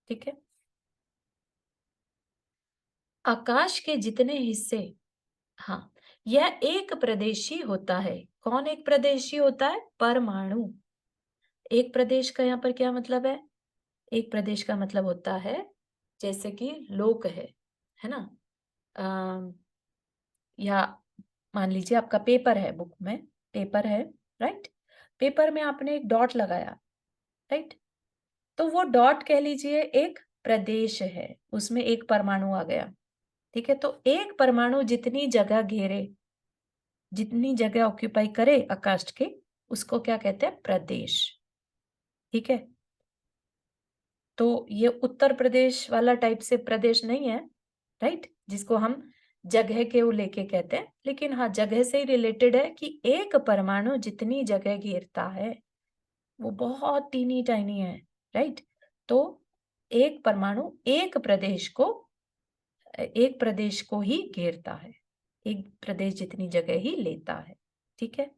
ठीक है, आकाश के जितने हिस्से, हाँ, यह एक प्रदेशी होता है। कौन एक प्रदेशी होता है? परमाणु। एक प्रदेश का यहाँ पर क्या मतलब है? एक प्रदेश का मतलब होता है जैसे कि लोक है ना, या मान लीजिए आपका पेपर है, बुक में पेपर है, राइट? पेपर में आपने एक डॉट लगाया, राइट? तो वो डॉट कह लीजिए एक प्रदेश है, उसमें एक परमाणु आ गया। ठीक है, तो एक परमाणु जितनी जगह घेरे, जितनी जगह ऑक्यूपाई करे आकाश के, उसको क्या कहते हैं? प्रदेश। ठीक है, तो ये उत्तर प्रदेश वाला टाइप से प्रदेश नहीं है, राइट, जिसको हम जगह के वो लेके कहते हैं, लेकिन हाँ, जगह से ही रिलेटेड है कि एक परमाणु जितनी जगह घेरता है वो बहुत टीनी टाइनी है, राइट? तो एक परमाणु एक प्रदेश को ही घेरता है, एक प्रदेश जितनी जगह ही लेता है। ठीक है,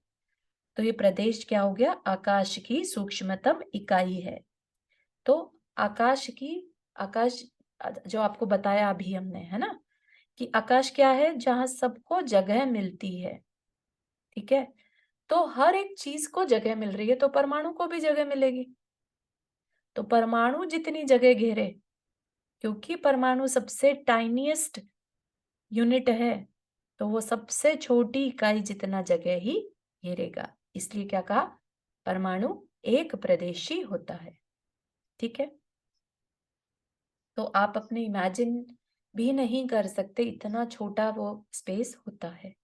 तो ये प्रदेश क्या हो गया? आकाश की सूक्ष्मतम इकाई है। तो आकाश जो आपको बताया अभी हमने, है ना, कि आकाश क्या है? जहां सबको जगह मिलती है। ठीक है, तो हर एक चीज को जगह मिल रही है, तो परमाणु को भी जगह मिलेगी। तो परमाणु जितनी जगह घेरे, क्योंकि परमाणु सबसे टाइनीएस्ट यूनिट है, तो वो सबसे छोटी इकाई जितना जगह ही घेरेगा, इसलिए क्या कहा? परमाणु एक प्रदेशी होता है। ठीक है, तो आप अपने इमेजिन भी नहीं कर सकते, इतना छोटा वो स्पेस होता है।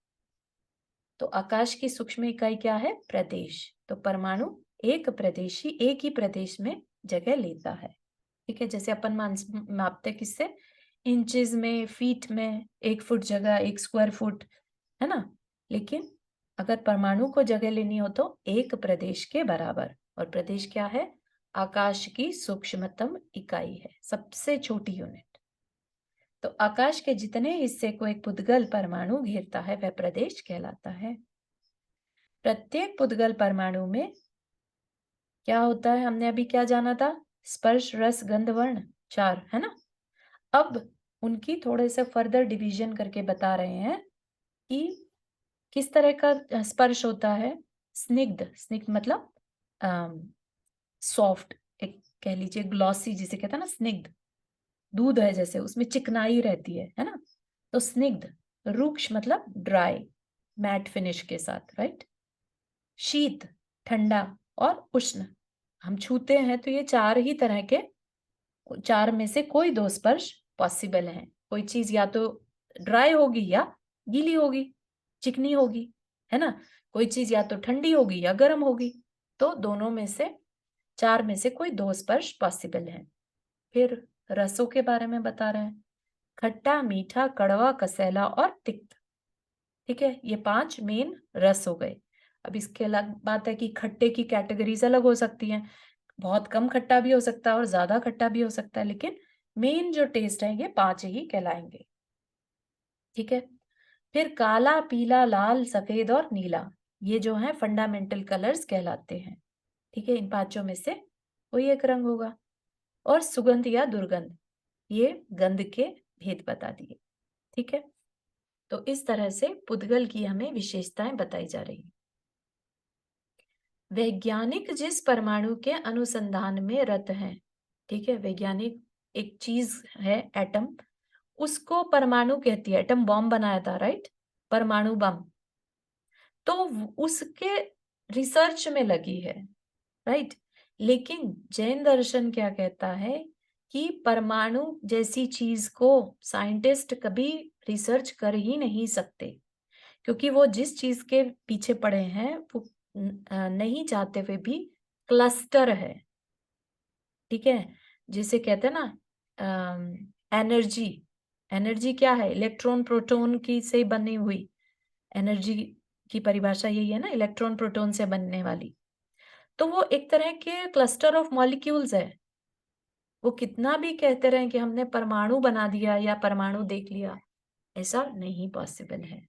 तो आकाश की सूक्ष्म इकाई क्या है? प्रदेश। तो परमाणु एक प्रदेशी एक ही प्रदेश में जगह लेता है। ठीक है, जैसे अपन मापते किससे? इंचेस में, फीट में, 1 फुट जगह 1 स्क्वायर फुट, है ना? लेकिन अगर परमाणु को जगह लेनी हो तो एक प्रदेश के बराबर, और प्रदेश क्या है? आकाश की सूक्ष्मतम इकाई है, सबसे छोटी यूनिट। तो आकाश के जितने हिस्से को एक पुद्गल परमाणु घेरता है वह प्रदेश कहलाता है। प्रत्येक पुद्गल परमाणु में क्या होता है? हमने अभी क्या जाना था? स्पर्श, रस, गंध, वर्ण, 4, है ना? अब उनकी थोड़े से फर्दर डिवीजन करके बता रहे हैं कि किस तरह का स्पर्श होता है। स्निग्ध, स्निग्ध मतलब सॉफ्ट, एक कह लीजिए ग्लॉसी, जिसे कहते हैं ना स्निग्ध, दूध है जैसे, उसमें चिकनाई रहती है ना, तो स्निग्ध। रुक्ष मतलब ड्राई, मैट फिनिश के साथ, राइट? शीत, ठंडा, और उष्ण, हम छूते हैं तो ये 4 ही तरह के, 4 में से कोई 2 स्पर्श पॉसिबल है। कोई चीज या तो ड्राई होगी या गीली होगी, चिकनी होगी, है ना? कोई चीज या तो ठंडी होगी या गर्म होगी, तो दोनों में से 4 में से कोई 2 स्पर्श पॉसिबल है। फिर रसों के बारे में बता रहे हैं। खट्टा, मीठा, कड़वा, कसैला और तिक्त। ठीक है, ये 5 मेन रस हो गए। अब इसके अलग बात है कि खट्टे की कैटेगरीज अलग हो सकती हैं, बहुत कम खट्टा भी हो सकता है और ज्यादा खट्टा भी हो सकता है, लेकिन मेन जो टेस्ट है ये 5 ही कहलाएंगे। ठीक है, फिर काला, पीला, लाल, सफेद और नीला, ये जो है फंडामेंटल कलर्स कहलाते हैं। ठीक है, इन 5 में से कोई एक रंग होगा। और सुगंध या दुर्गंध, ये गंध के भेद बता दिए। ठीक है, तो इस तरह से पुद्गल की हमें विशेषताएं बताई जा रही। वैज्ञानिक जिस परमाणु के अनुसंधान में रत हैं, ठीक है, वैज्ञानिक एक चीज है एटम, उसको परमाणु कहती है। एटम बॉम्ब बनाया था, राइट, परमाणु बम, तो उसके रिसर्च में लगी है, राइट। लेकिन जैन दर्शन क्या कहता है कि परमाणु जैसी चीज को साइंटिस्ट कभी रिसर्च कर ही नहीं सकते, क्योंकि वो जिस चीज के पीछे पड़े हैं वो नहीं चाहते हुए भी क्लस्टर है। ठीक है, जिसे कहते हैं ना एनर्जी, एनर्जी क्या है? इलेक्ट्रॉन प्रोटॉन की से बनी हुई एनर्जी की परिभाषा यही है ना, इलेक्ट्रॉन प्रोटॉन से बनने वाली। तो वो एक तरह के क्लस्टर ऑफ मॉलिक्यूल्स है। वो कितना भी कहते रहे कि हमने परमाणु बना दिया या परमाणु देख लिया, ऐसा नहीं पॉसिबल है।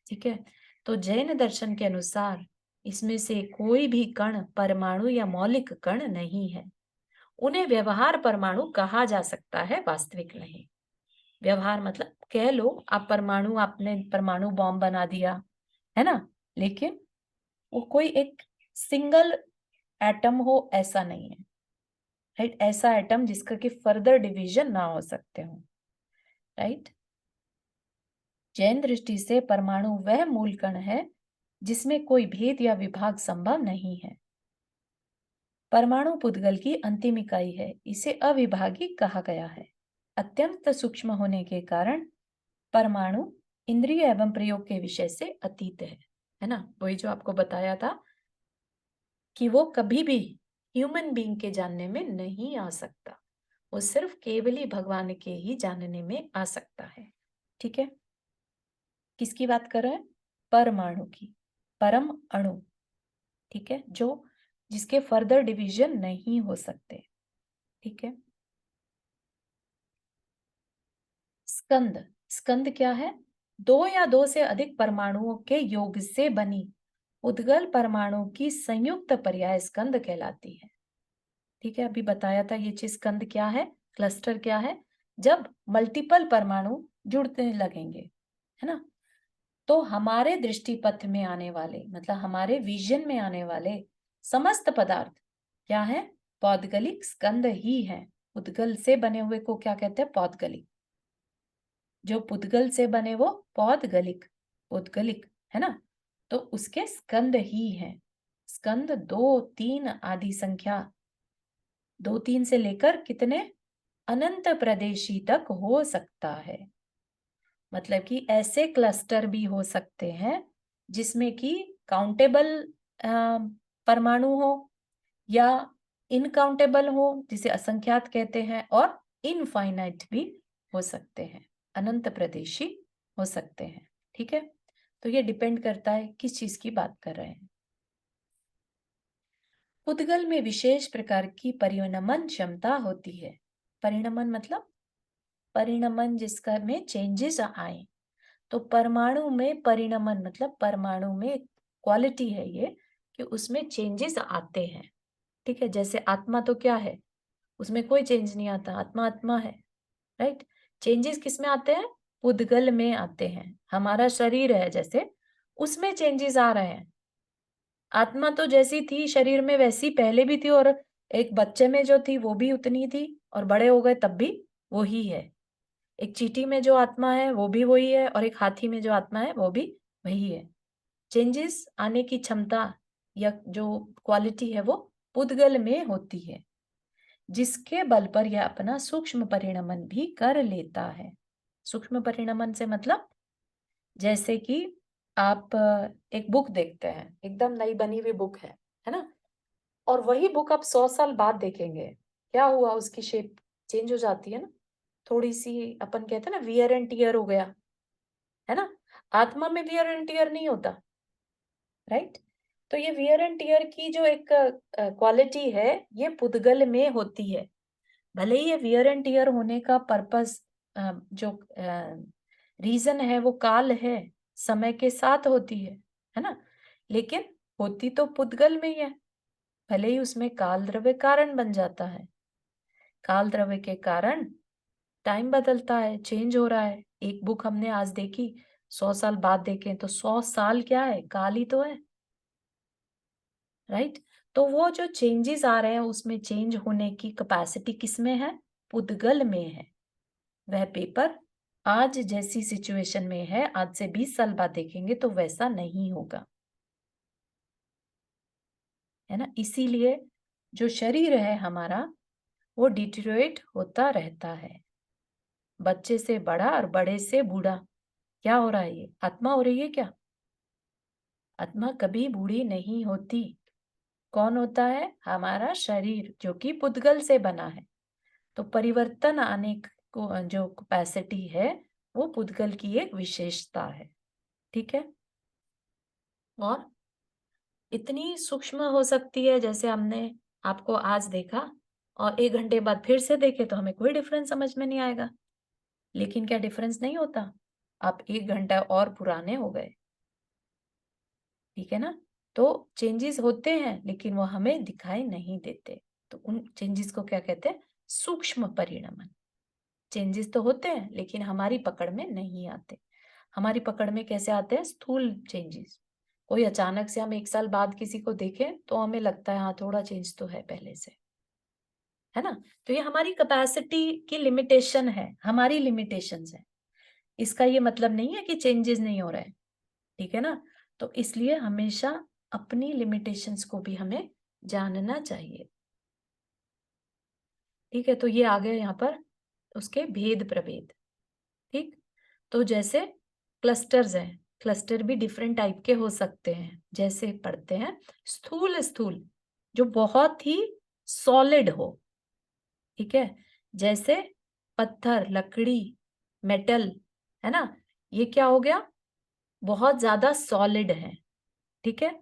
ठीक है, तो जैन दर्शन के अनुसार इसमें से कोई भी कण परमाणु या मौलिक कण नहीं है। उन्हें व्यवहार परमाणु कहा जा सकता है, वास्तविक नहीं। व्यवहार मतलब कह लो आप परमाणु, आपने परमाणु बॉम्ब बना दिया है ना, लेकिन वो कोई एक सिंगल एटम हो ऐसा नहीं है, राइट? ऐसा एटम जिसका कि फर्दर डिवीजन ना हो सकते हो, राइट? जैन दृष्टि से परमाणु वह मूल कण है जिसमें कोई भेद या विभाग संभव नहीं है। परमाणु पुद्गल की अंतिम इकाई है, इसे अविभागी कहा गया है। अत्यंत सूक्ष्म होने के कारण परमाणु इंद्रिय एवं प्रयोग के विषय से अतीत है ना? वही जो आपको बताया था कि वो कभी भी ह्यूमन बीइंग के जानने में नहीं आ सकता, वो सिर्फ केवल ही भगवान के ही जानने में आ सकता है। ठीक है, किसकी बात कर रहे हैं? परमाणु की, परम अणु। ठीक है, जो जिसके फर्दर डिवीजन नहीं हो सकते। ठीक है, स्कंद, स्कंद क्या है? दो या दो से अधिक परमाणुओं के योग से बनी उद्गल परमाणु की संयुक्त पर्याय स्कंद कहलाती है। ठीक है, अभी बताया था ये चीज, स्कंद क्या है, क्लस्टर क्या है? जब मल्टीपल परमाणु जुड़ने लगेंगे, है ना? तो हमारे दृष्टिपथ में आने वाले, मतलब हमारे विजन में आने वाले समस्त पदार्थ क्या है? पौद्गलिक स्कंद ही है। उद्गल से बने हुए को क्या कहते हैं? पौद्गलिक। जो पुद्गल से बने वो पौद्गलिक, उद्गलिक, है ना? तो उसके स्कंद ही हैं। स्कंद 2, 3 आदि संख्या, 2, 3 से लेकर कितने अनंत प्रदेशी तक हो सकता है। मतलब कि ऐसे क्लस्टर भी हो सकते हैं जिसमें कि काउंटेबल परमाणु हो, या इनकाउंटेबल हो जिसे असंख्यात कहते हैं, और इनफाइनाइट भी हो सकते हैं, अनंत प्रदेशी हो सकते हैं। ठीक है, तो ये डिपेंड करता है किस चीज की बात कर रहे हैं। उद्गल में विशेष प्रकार की परिणमन क्षमता होती है। परिणमन मतलब परिणमन जिसका में चेंजेस आए, तो परमाणु में परिणमन मतलब परमाणु में क्वालिटी है ये कि उसमें चेंजेस आते हैं। ठीक है, जैसे आत्मा तो क्या है, उसमें कोई चेंज नहीं आता, आत्मा आत्मा है, राइट? चेंजेस किस में आते हैं? उद्गल में आते हैं। हमारा शरीर है जैसे, उसमें चेंजेस आ रहे हैं। आत्मा तो जैसी थी शरीर में वैसी पहले भी थी, और एक बच्चे में जो थी वो भी उतनी थी, और बड़े हो गए तब भी वही है। एक चींटी में जो आत्मा है वो भी वही है, और एक हाथी में जो आत्मा है वो भी वही है। चेंजेस आने की क्षमता या जो क्वालिटी है वो पुद्गल में होती है, जिसके बल पर यह अपना सूक्ष्म परिणमन भी कर लेता है। सूक्ष्म परिणमन से मतलब जैसे कि आप एक बुक देखते हैं, एकदम नई बनी हुई बुक है ना? और वही बुक आप 100 साल बाद देखेंगे, क्या हुआ? उसकी शेप चेंज हो जाती है ना, थोड़ी सी, अपन कहते हैं ना वियर एंड टियर हो गया, है ना? आत्मा में वियर एंड टियर नहीं होता, राइट? तो ये वियर एंड टियर की जो एक क्वालिटी है, ये पुद्गल में होती है। भले ही ये वियर एंड टियर होने का पर्पस, जो रीजन है वो काल है, समय के साथ होती है ना? लेकिन होती तो पुद्गल में ही है, भले ही उसमें काल द्रव्य कारण बन जाता है। काल द्रव्य के कारण टाइम बदलता है, चेंज हो रहा है। एक बुक हमने आज देखी, 100 साल बाद देखें तो 100 साल क्या है? काल ही तो है, राइट? तो वो जो चेंजेस आ रहे हैं उसमें चेंज होने की कैपेसिटी किसमें है? पुद्गल में है। वह पेपर आज जैसी सिचुएशन में है, आज से 20 साल बाद देखेंगे तो वैसा नहीं होगा, है ना? इसीलिए जो शरीर है हमारा वो डिटेरियोरेट होता रहता है। बच्चे से बड़ा और बड़े से बूढ़ा, क्या हो रहा है? ये आत्मा हो रही है क्या? आत्मा कभी बूढ़ी नहीं होती। कौन होता है? हमारा शरीर, जो कि पुद्गल से बना है। तो परिवर्तन आने को जो कैपेसिटी है वो पुद्गल की एक विशेषता है। ठीक है, और इतनी सूक्ष्म हो सकती है, जैसे हमने आपको आज देखा और 1 घंटे बाद फिर से देखे तो हमें कोई डिफरेंस समझ में नहीं आएगा। लेकिन क्या डिफरेंस नहीं होता? आप 1 घंटा और पुराने हो गए, ठीक है ना? तो चेंजेस होते हैं लेकिन वो हमें दिखाई नहीं देते। तो उन चेंजेस को क्या कहते हैं? सूक्ष्म परिणमन। चेंजेस तो होते हैं लेकिन हमारी पकड़ में नहीं आते। हमारी पकड़ में कैसे आते हैं? स्थूल चेंजेस। कोई अचानक से हम 1 साल बाद किसी को देखें तो हमें लगता है हाँ थोड़ा चेंज तो है पहले से, है ना? तो ये हमारी कैपेसिटी की लिमिटेशन है, हमारी लिमिटेशंस है। इसका ये मतलब नहीं है कि चेंजेस नहीं हो रहे हैं, ठीक है ना? तो इसलिए हमेशा अपनी लिमिटेशंस को भी हमें जानना चाहिए। ठीक है, तो ये आ गया यहाँ पर उसके भेद प्रभेद। ठीक, तो जैसे क्लस्टर्स हैं, क्लस्टर भी डिफरेंट टाइप के हो सकते हैं। जैसे पढ़ते हैं स्थूल स्थूल, जो बहुत ही सॉलिड हो, ठीक है, जैसे पत्थर, लकड़ी, मेटल, है ना, ये क्या हो गया? बहुत ज्यादा सॉलिड है, ठीक है।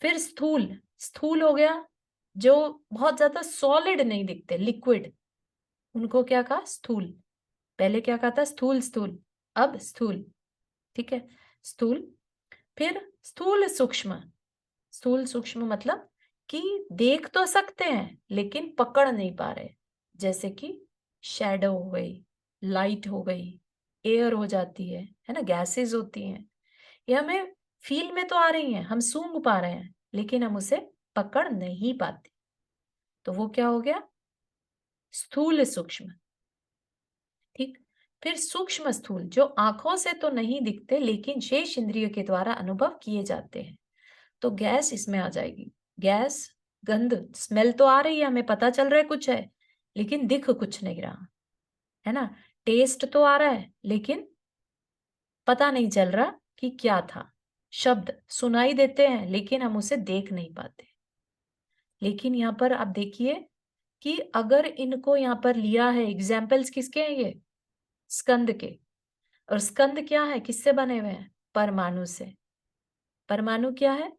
फिर स्थूल, स्थूल हो गया जो बहुत ज्यादा सॉलिड नहीं दिखते, लिक्विड, उनको क्या कहा? स्थूल। पहले क्या कहा था? स्थूल स्थूल, अब स्थूल, ठीक है, स्थूल। फिर स्थूल सूक्ष्म, स्थूल सूक्ष्म मतलब कि देख तो सकते हैं लेकिन पकड़ नहीं पा रहे। जैसे कि शैडो हो गई, लाइट हो गई, एयर हो जाती है ना, गैसेस होती हैं, ये हमें फील में तो आ रही हैं, हम सूंघ पा रहे हैं लेकिन हम उसे पकड़ नहीं पाते। तो वो क्या हो गया? स्थूल सूक्ष्म। ठीक, फिर सूक्ष्म स्थूल, जो आंखों से तो नहीं दिखते लेकिन शेष इंद्रियों के द्वारा अनुभव किए जाते हैं। तो गैस इसमें आ जाएगी। गैस, गंध, स्मेल तो आ रही है, हमें पता चल रहा है कुछ है लेकिन दिख कुछ नहीं रहा, है ना। टेस्ट तो आ रहा है लेकिन पता नहीं चल रहा कि क्या था। शब्द सुनाई देते हैं लेकिन हम उसे देख नहीं पाते। लेकिन यहाँ पर आप देखिए कि अगर इनको यहाँ पर लिया है, एग्जाम्पल्स किसके हैं ये? स्कंद के। और स्कंद क्या है? किससे बने हुए हैं? परमाणु से। परमाणु क्या है?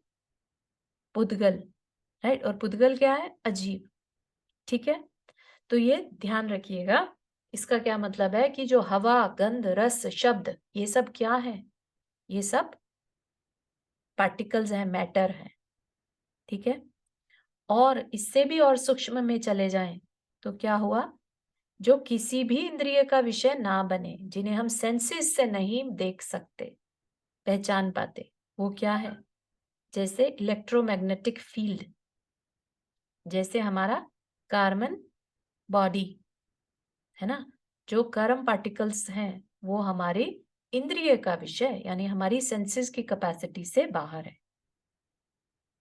पुद्गल, राइट। और पुद्गल क्या है? अजीव, ठीक है। तो ये ध्यान रखिएगा। इसका क्या मतलब है कि जो हवा, गंध, रस, शब्द, ये सब क्या है? ये सब पार्टिकल्स हैं, मैटर है, ठीक है। और इससे भी और सूक्ष्म में चले जाएं तो क्या हुआ? जो किसी भी इंद्रिय का विषय ना बने, जिन्हें हम सेंसेस से नहीं देख सकते, पहचान पाते, वो क्या है? जैसे इलेक्ट्रोमैग्नेटिक फील्ड, जैसे हमारा कार्बन बॉडी, है ना, जो कर्म पार्टिकल्स हैं वो हमारी इंद्रिय का विषय यानी हमारी सेंसेस की कैपेसिटी से बाहर है,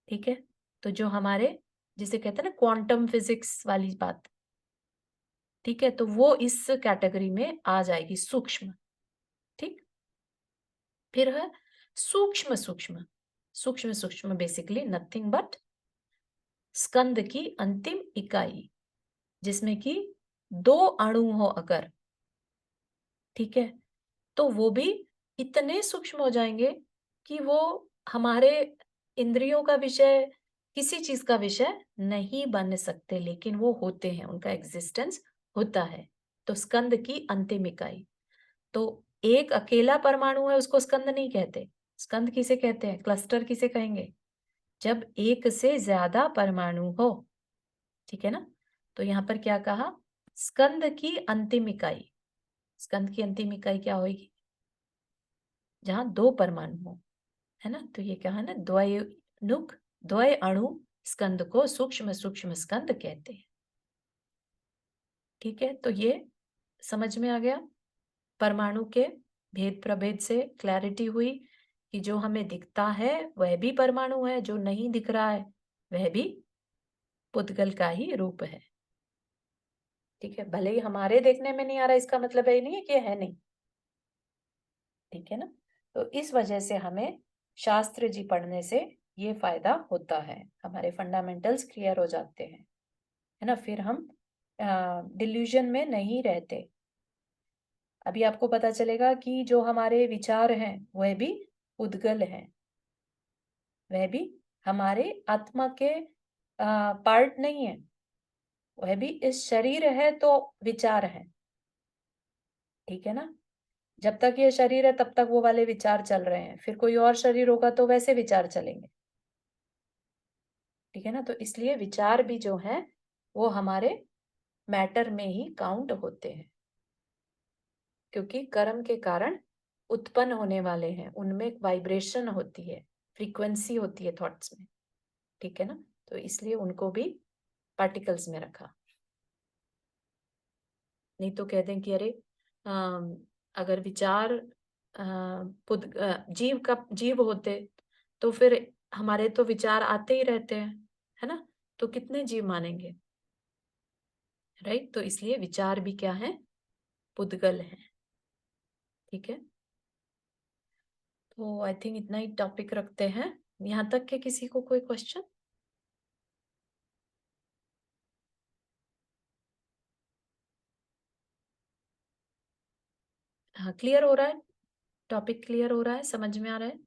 ठीक है। तो जो हमारे, जिसे कहते हैं ना क्वांटम फिजिक्स वाली बात, ठीक है, तो वो इस कैटेगरी में आ जाएगी, सूक्ष्म। ठीक, फिर है सूक्ष्म सूक्ष्म। सूक्ष्म सूक्ष्म बेसिकली नथिंग बट स्कंद की अंतिम इकाई, जिसमें कि 2 अणु हो अगर, ठीक है, तो वो भी इतने सूक्ष्म हो जाएंगे कि वो हमारे इंद्रियों का विषय, किसी चीज का विषय नहीं बन सकते, लेकिन वो होते हैं, उनका एग्जिस्टेंस होता है। तो स्कंद की अंतिम इकाई। तो एक अकेला परमाणु है उसको स्कंद नहीं कहते। स्कंद किसे कहते हैं? क्लस्टर किसे कहेंगे? जब एक से ज्यादा परमाणु हो, ठीक है ना। तो यहाँ पर क्या कहा? स्कंद की अंतिम इकाई। स्कंद की अंतिम इकाई क्या होगी? जहां 2 परमाणु हो, है ना। तो ये कहा ना, द्वयनुक, द्वय अणु स्कंद को सूक्ष्म सूक्ष्म स्कंद कहते हैं, ठीक है। तो ये समझ में आ गया। परमाणु के भेद प्रभेद से क्लैरिटी हुई कि जो हमें दिखता है वह भी परमाणु है, जो नहीं दिख रहा है वह भी पुद्गल का ही रूप है, ठीक है। भले ही हमारे देखने में नहीं आ रहा, इसका मतलब ये नहीं है कि है नहीं, ठीक है ना। तो इस वजह से हमें शास्त्र जी पढ़ने से ये फायदा होता है, हमारे फंडामेंटल्स क्लियर हो जाते हैं, है ना। फिर हम डिल्यूजन में नहीं रहते। अभी आपको पता चलेगा कि जो हमारे विचार हैं वह भी उद्गल हैं, वह भी हमारे आत्मा के पार्ट नहीं है, वह भी इस शरीर है तो विचार है, ठीक है ना। जब तक ये शरीर है तब तक वो वाले विचार चल रहे हैं, फिर कोई और शरीर होगा तो वैसे विचार चलेंगे। ठीक है ना? तो इसलिए विचार भी जो है वो हमारे मैटर में ही काउंट होते हैं, क्योंकि कर्म के कारण उत्पन्न होने वाले हैं, उनमें एक वाइब्रेशन होती है, फ्रीक्वेंसी होती है थॉट्स में। ठीक है ना? तो इसलिए उनको भी पार्टिकल्स में रखा। नहीं तो कह दें कि अरे अगर विचार जीव का जीव होते तो फिर हमारे तो विचार आते ही रहते हैं, है ना? तो कितने जीव मानेंगे, राइट? तो इसलिए विचार भी क्या है? पुद्गल है। ठीक है, तो आई थिंक इतना ही टॉपिक रखते हैं। यहाँ तक के किसी को कोई क्वेश्चन? हाँ, क्लियर हो रहा है? टॉपिक क्लियर हो रहा है? समझ में आ रहा है?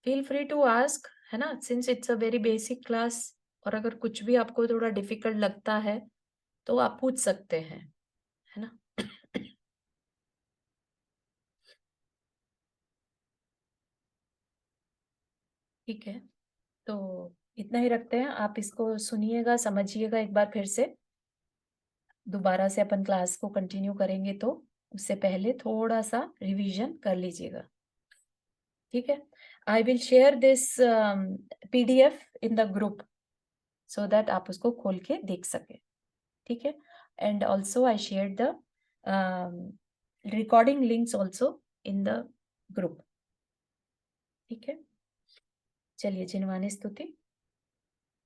फील फ्री टू आस्क, है ना, since it's a very basic class. और अगर कुछ भी आपको थोड़ा डिफिकल्ट लगता है तो आप पूछ सकते हैं, है ना? ठीक है, तो इतना ही रखते हैं। आप इसको सुनिएगा, समझिएगा एक बार फिर से। दोबारा से अपन क्लास को कंटिन्यू करेंगे तो उससे पहले थोड़ा सा रिवीजन कर लीजिएगा। ठीक है, I will share this PDF in the group so that आप उसको खोल के देख सके। ठीक है, and also I share the recording links also in the group. ठीक है, चलिए जिनवानी स्तुति।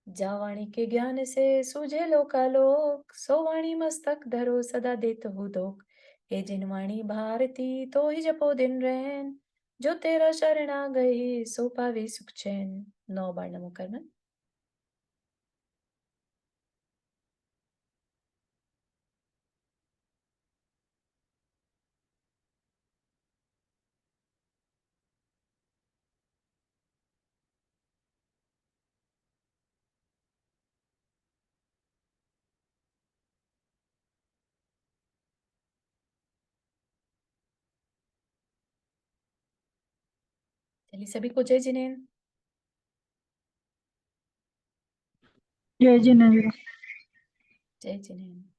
जावाणी के ज्ञान से सूझे लोकालोक, सो वाणी मस्तक धरो सदा देत हूँ दोख। हे जिनवाणी भारती तो ही जपो दिन रैन, जो तेरा शरण आ गई सो पावे सुख चैन। 9 बार नमो करमन। चलिए सभी को जय जिनेन्द्र। जय जिनेन्द्र। जय जिनेन्द्र।